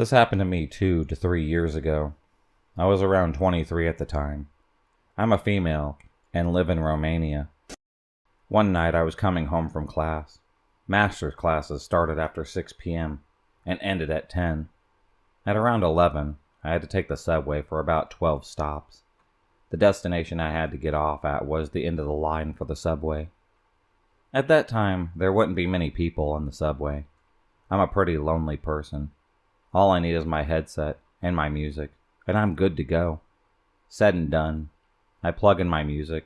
This happened to me 2 to 3 years ago. I was around 23 at the time. I'm a female and live in Romania. One night I was coming home from class. Master's classes started after 6 p.m. and ended at 10. At around 11, I had to take the subway for about 12 stops. The destination I had to get off at was the end of the line for the subway. At that time, there wouldn't be many people on the subway. I'm a pretty lonely person. All I need is my headset and my music, and I'm good to go. Said and done. I plug in my music.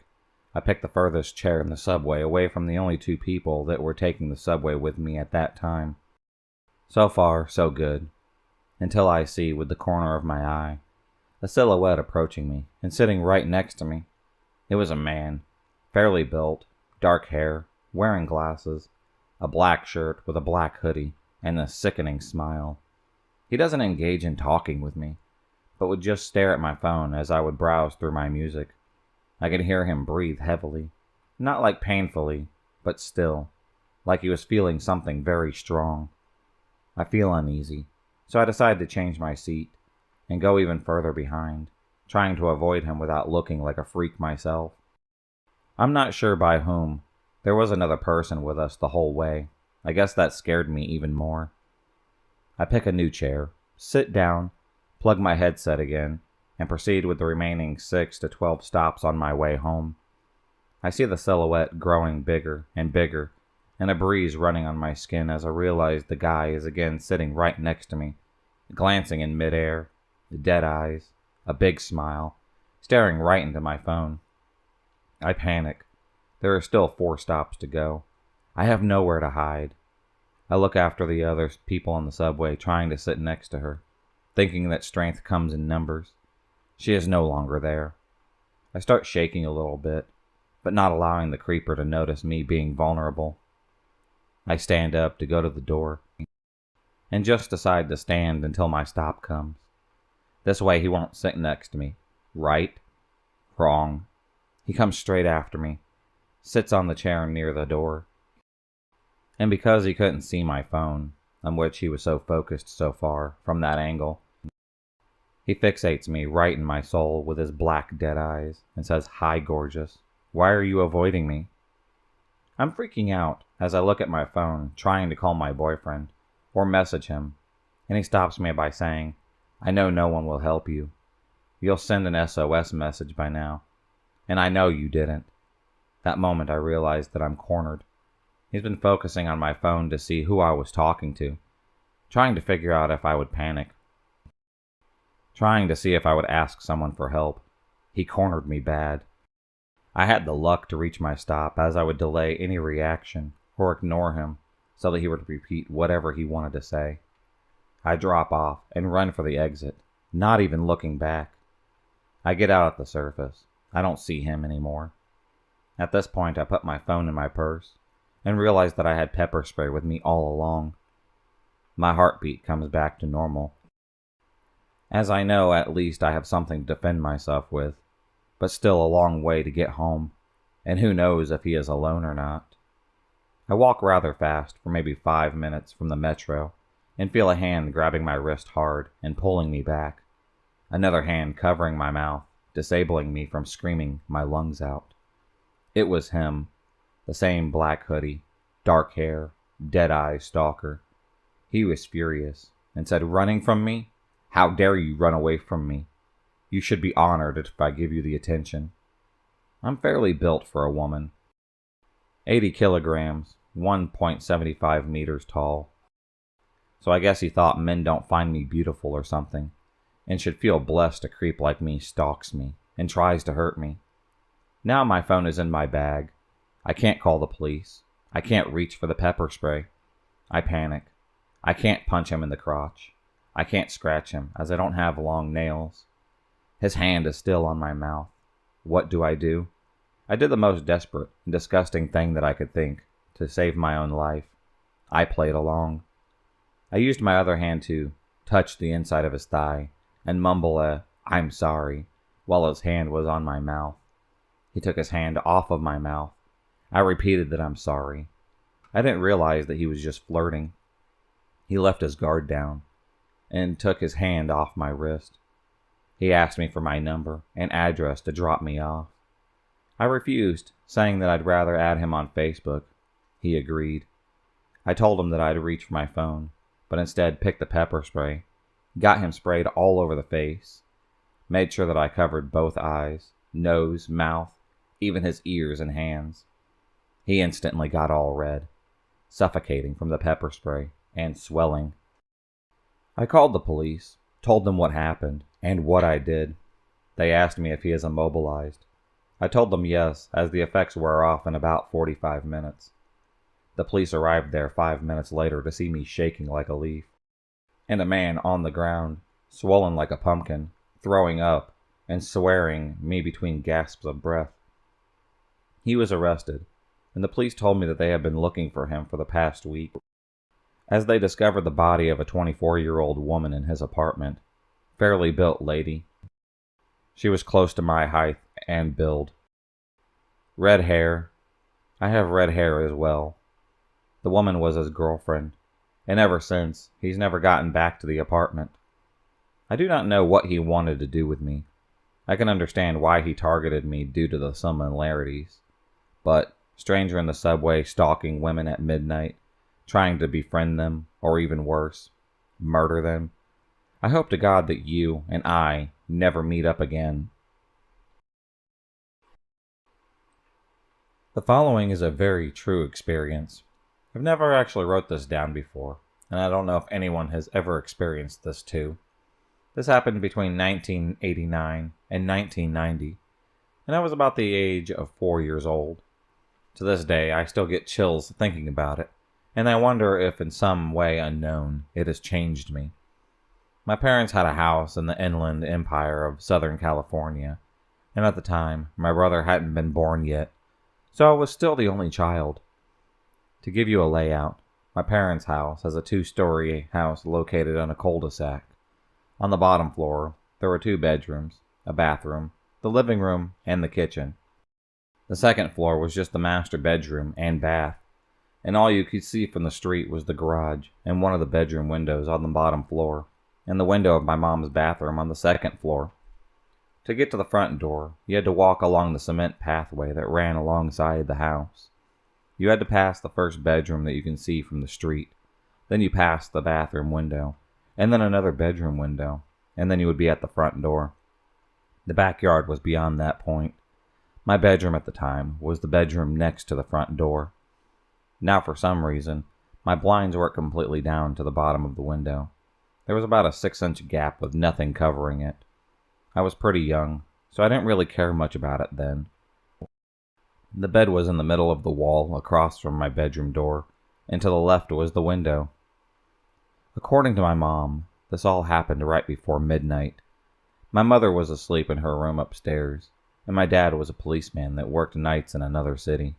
I pick the furthest chair in the subway away from the only 2 people that were taking the subway with me at that time. So far, so good. Until I see, with the corner of my eye, a silhouette approaching me and sitting right next to me. It was a man, fairly built, dark hair, wearing glasses, a black shirt with a black hoodie, and a sickening smile. He doesn't engage in talking with me, but would just stare at my phone as I would browse through my music. I could hear him breathe heavily, not like painfully, but still, like he was feeling something very strong. I feel uneasy, so I decide to change my seat and go even further behind, trying to avoid him without looking like a freak myself. I'm not sure by whom. There was another person with us the whole way. I guess that scared me even more. I pick a new chair, sit down, plug my headset again, and proceed with the remaining 6 to 12 stops on my way home. I see the silhouette growing bigger and bigger, and a breeze running on my skin as I realize the guy is again sitting right next to me, glancing in midair, dead eyes, a big smile, staring right into my phone. I panic. There are still 4 stops to go. I have nowhere to hide. I look after the other people on the subway, trying to sit next to her, thinking that strength comes in numbers. She is no longer there. I start shaking a little bit, but not allowing the creeper to notice me being vulnerable. I stand up to go to the door, and just decide to stand until my stop comes. This way he won't sit next to me. Right? Wrong. He comes straight after me, sits on the chair near the door. And because he couldn't see my phone, on which he was so focused so far from that angle, he fixates me right in my soul with his black dead eyes and says, "Hi, gorgeous. Why are you avoiding me?" I'm freaking out as I look at my phone, trying to call my boyfriend or message him, and he stops me by saying, "I know no one will help you. You'll send an SOS message by now, and I know you didn't." That moment I realized that I'm cornered. He's been focusing on my phone to see who I was talking to, trying to figure out if I would panic, trying to see if I would ask someone for help. He cornered me bad. I had the luck to reach my stop as I would delay any reaction or ignore him so that he would repeat whatever he wanted to say. I drop off and run for the exit, not even looking back. I get out at the surface. I don't see him anymore. At this point, I put my phone in my purse and realize that I had pepper spray with me all along. My heartbeat comes back to normal, as I know at least I have something to defend myself with, but still a long way to get home, and who knows if he is alone or not. I walk rather fast for maybe 5 minutes from the metro and feel a hand grabbing my wrist hard and pulling me back, another hand covering my mouth, disabling me from screaming my lungs out. It was him. The same black hoodie, dark hair, dead-eye stalker. He was furious and said, "Running from me? How dare you run away from me? You should be honored if I give you the attention." I'm fairly built for a woman. 80 kilograms, 1.75 meters tall. So I guess he thought men don't find me beautiful or something, and should feel blessed a creep like me stalks me and tries to hurt me. Now my phone is in my bag. I can't call the police. I can't reach for the pepper spray. I panic. I can't punch him in the crotch. I can't scratch him as I don't have long nails. His hand is still on my mouth. What do? I did the most desperate and disgusting thing that I could think to save my own life. I played along. I used my other hand to touch the inside of his thigh and mumble a "I'm sorry" while his hand was on my mouth. He took his hand off of my mouth. I repeated that I'm sorry. I didn't realize that he was just flirting. He left his guard down. and took his hand off my wrist. He asked me for my number and address to drop me off. I refused, saying that I'd rather add him on Facebook. He agreed. I told him that I'd reach for my phone, but instead picked the pepper spray, got him sprayed all over the face, made sure that I covered both eyes, nose, mouth, even his ears and hands. He instantly got all red, suffocating from the pepper spray and swelling. I called the police, told them what happened and what I did. They asked me if he is immobilized. I told them yes, as the effects wear off in about 45 minutes. The police arrived there 5 minutes later to see me shaking like a leaf, and a man on the ground, swollen like a pumpkin, throwing up, and swearing me between gasps of breath. He was arrested, and the police told me that they had been looking for him for the past week, as they discovered the body of a 24-year-old woman in his apartment, fairly built lady. She was close to my height and build. Red hair. I have red hair as well. The woman was his girlfriend, and ever since, he's never gotten back to the apartment. I do not know what he wanted to do with me. I can understand why he targeted me due to the similarities, but stranger in the subway stalking women at midnight, trying to befriend them, or even worse, murder them. I hope to God that you and I never meet up again. The following is a very true experience. I've never actually wrote this down before, and I don't know if anyone has ever experienced this too. This happened between 1989 and 1990, and I was about the age of 4 years old. To this day, I still get chills thinking about it, and I wonder if in some way unknown it has changed me. My parents had a house in the inland empire of Southern California, and at the time, my brother hadn't been born yet, so I was still the only child. To give you a layout, my parents' house has a 2-story house located on a cul-de-sac. On the bottom floor, there were 2 bedrooms, a bathroom, the living room, and the kitchen. The second floor was just the master bedroom and bath, and all you could see from the street was the garage and one of the bedroom windows on the bottom floor, and the window of my mom's bathroom on the second floor. To get to the front door, you had to walk along the cement pathway that ran alongside the house. You had to pass the first bedroom that you can see from the street, then you passed the bathroom window, and then another bedroom window, and then you would be at the front door. The backyard was beyond that point. My bedroom at the time was the bedroom next to the front door. Now, for some reason, my blinds weren't completely down to the bottom of the window. There was about a 6-inch gap with nothing covering it. I was pretty young, so I didn't really care much about it then. The bed was in the middle of the wall across from my bedroom door, and to the left was the window. According to my mom, this all happened right before midnight. My mother was asleep in her room upstairs, and my dad was a policeman that worked nights in another city.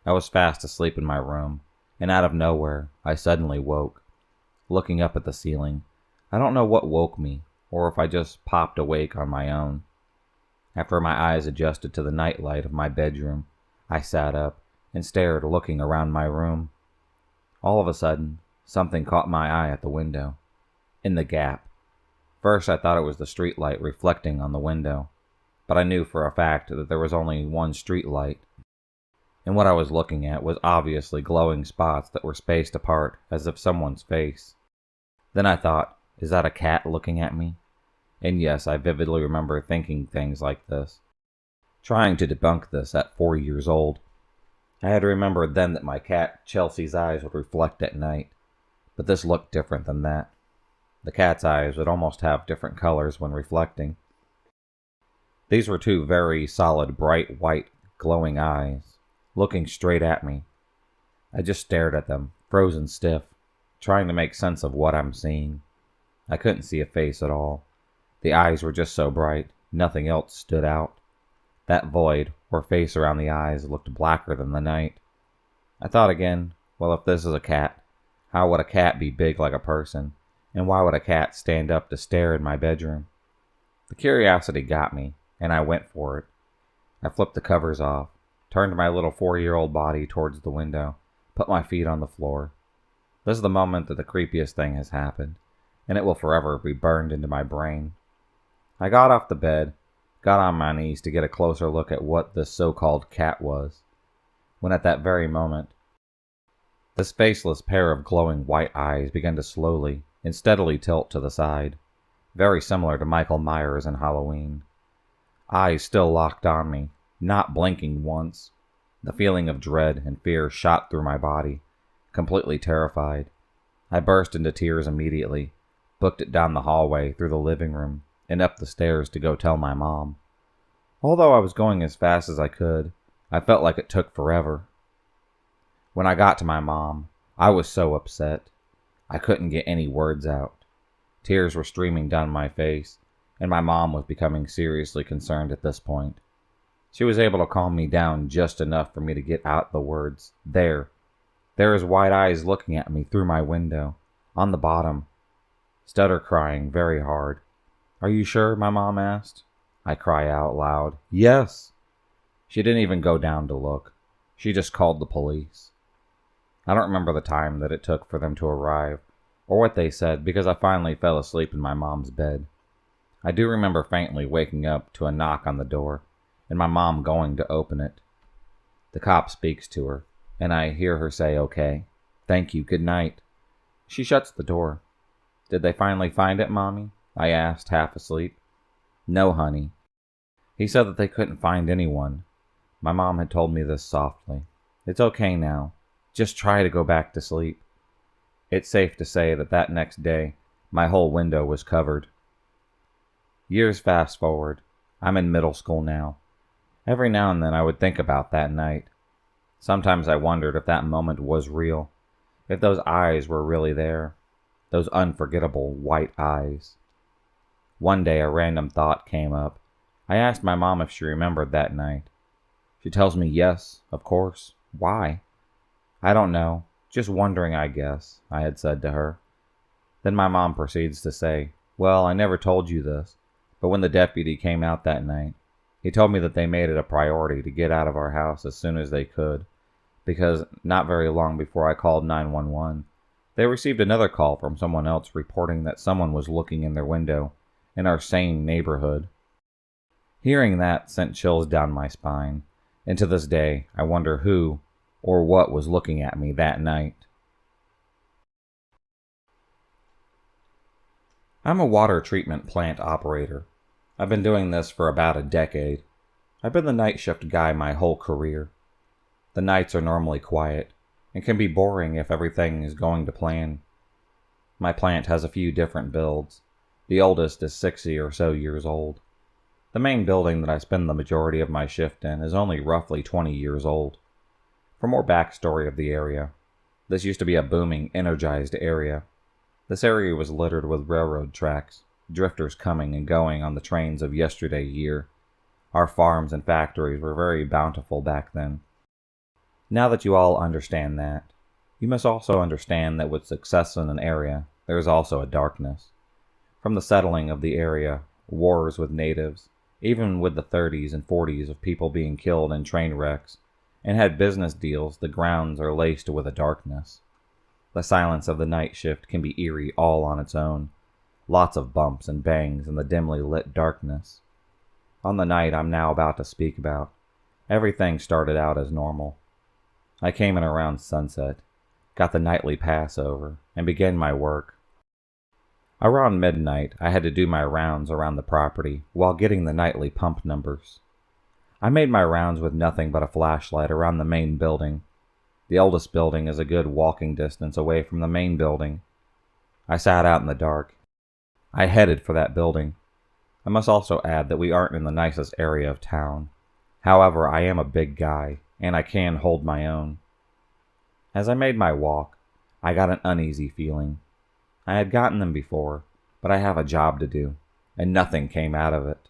I was fast asleep in my room, and out of nowhere, I suddenly woke. Looking up at the ceiling, I don't know what woke me, or if I just popped awake on my own. After my eyes adjusted to the nightlight of my bedroom, I sat up and stared, looking around my room. All of a sudden, something caught my eye at the window, in the gap. First, I thought it was the streetlight reflecting on the window, but I knew for a fact that there was only one streetlight, and what I was looking at was obviously glowing spots that were spaced apart as if someone's face. Then I thought, is that a cat looking at me? And yes, I vividly remember thinking things like this, trying to debunk this at 4 years old. I had remembered then that my cat Chelsea's eyes would reflect at night, but this looked different than that. The cat's eyes would almost have different colors when reflecting. These were 2 very solid, bright white, glowing eyes, looking straight at me. I just stared at them, frozen stiff, trying to make sense of what I'm seeing. I couldn't see a face at all. The eyes were just so bright, nothing else stood out. That void, or face around the eyes, looked blacker than the night. I thought again, well, if this is a cat, how would a cat be big like a person? And why would a cat stand up to stare in my bedroom? The curiosity got me, and I went for it. I flipped the covers off, turned my little 4-year-old body towards the window, put my feet on the floor. This is the moment that the creepiest thing has happened, and it will forever be burned into my brain. I got off the bed, got on my knees to get a closer look at what this so-called cat was, when at that very moment, this faceless pair of glowing white eyes began to slowly and steadily tilt to the side, very similar to Michael Myers in Halloween. Eyes still locked on me, not blinking once. The feeling of dread and fear shot through my body, completely terrified. I burst into tears immediately, booked it down the hallway, through the living room, and up the stairs to go tell my mom. Although I was going as fast as I could, I felt like it took forever. When I got to my mom, I was so upset. I couldn't get any words out. Tears were streaming down my face, and my mom was becoming seriously concerned at this point. She was able to calm me down just enough for me to get out the words, There is white eyes looking at me through my window, on the bottom. Stutter crying very hard. Are you sure? My mom asked. I cry out loud, Yes! She didn't even go down to look. She just called the police. I don't remember the time that it took for them to arrive, or what they said, because I finally fell asleep in my mom's bed. I do remember faintly waking up to a knock on the door, and my mom going to open it. The cop speaks to her, and I hear her say, Okay, thank you, good night. She shuts the door. Did they finally find it, Mommy? I asked, half asleep. No, honey. He said that they couldn't find anyone. My mom had told me this softly. It's okay now. Just try to go back to sleep. It's safe to say that next day, my whole window was covered. Years fast forward. I'm in middle school now. Every now and then I would think about that night. Sometimes I wondered if that moment was real, if those eyes were really there, those unforgettable white eyes. One day a random thought came up. I asked my mom if she remembered that night. She tells me yes, of course. Why? I don't know. Just wondering, I guess, I had said to her. Then my mom proceeds to say, Well, I never told you this, but when the deputy came out that night, he told me that they made it a priority to get out of our house as soon as they could, because not very long before I called 911, they received another call from someone else reporting that someone was looking in their window in our same neighborhood. Hearing that sent chills down my spine, and to this day I wonder who or what was looking at me that night. I'm a water treatment plant operator. I've been doing this for about a decade. I've been the night shift guy my whole career. The nights are normally quiet and can be boring if everything is going to plan. My plant has a few different builds. The oldest is 60 or so years old. The main building that I spend the majority of my shift in is only roughly 20 years old. For more backstory of the area, this used to be a booming, energized area. This area was littered with railroad tracks, drifters coming and going on the trains of yesterday year. Our farms and factories were very bountiful back then. Now that you all understand that, you must also understand that with success in an area, there is also a darkness. From the settling of the area, wars with natives, even with the 30s and 40s of people being killed in train wrecks, and had business deals, the grounds are laced with a darkness. The silence of the night shift can be eerie all on its own. Lots of bumps and bangs in the dimly lit darkness. On the night I'm now about to speak about, everything started out as normal. I came in around sunset, got the nightly pass over, and began my work. Around midnight, I had to do my rounds around the property while getting the nightly pump numbers. I made my rounds with nothing but a flashlight around the main building. The oldest building is a good walking distance away from the main building. I sat out in the dark. I headed for that building. I must also add that we aren't in the nicest area of town. However, I am a big guy, and I can hold my own. As I made my walk, I got an uneasy feeling. I had gotten them before, but I have a job to do, and nothing came out of it.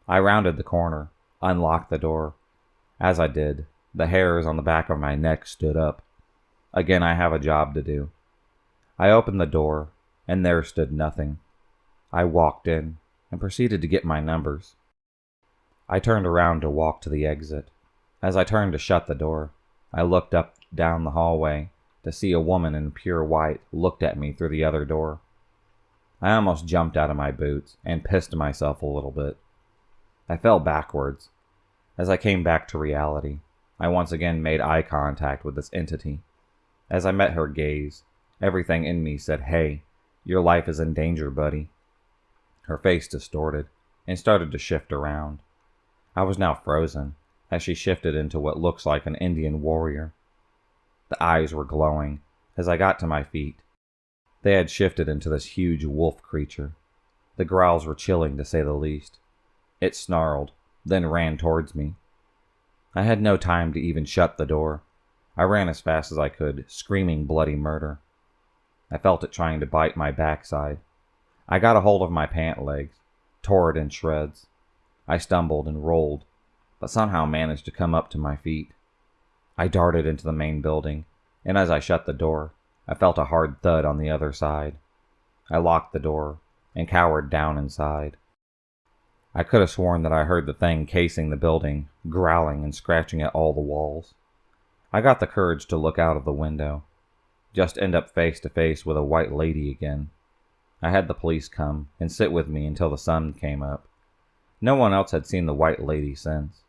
I rounded the corner, unlocked the door. As I did, the hairs on the back of my neck stood up. Again, I have a job to do. I opened the door, and there stood nothing. I walked in and proceeded to get my numbers. I turned around to walk to the exit. As I turned to shut the door, I looked up down the hallway to see a woman in pure white looked at me through the other door. I almost jumped out of my boots and pissed myself a little bit. I fell backwards. As I came back to reality, I once again made eye contact with this entity. As I met her gaze, everything in me said, "Hey, your life is in danger, buddy." Her face distorted and started to shift around. I was now frozen as she shifted into what looks like an Indian warrior. The eyes were glowing as I got to my feet. They had shifted into this huge wolf creature. The growls were chilling, to say the least. It snarled, then ran towards me. I had no time to even shut the door. I ran as fast as I could, screaming bloody murder. I felt it trying to bite my backside. I got a hold of my pant legs, tore it in shreds. I stumbled and rolled, but somehow managed to come up to my feet. I darted into the main building, and as I shut the door, I felt a hard thud on the other side. I locked the door and cowered down inside. I could have sworn that I heard the thing casing the building, growling and scratching at all the walls. I got the courage to look out of the window, just end up face to face with a white lady again. I had the police come and sit with me until the sun came up. No one else had seen the white lady since.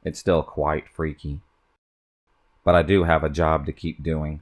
It's still quite freaky. But I do have a job to keep doing.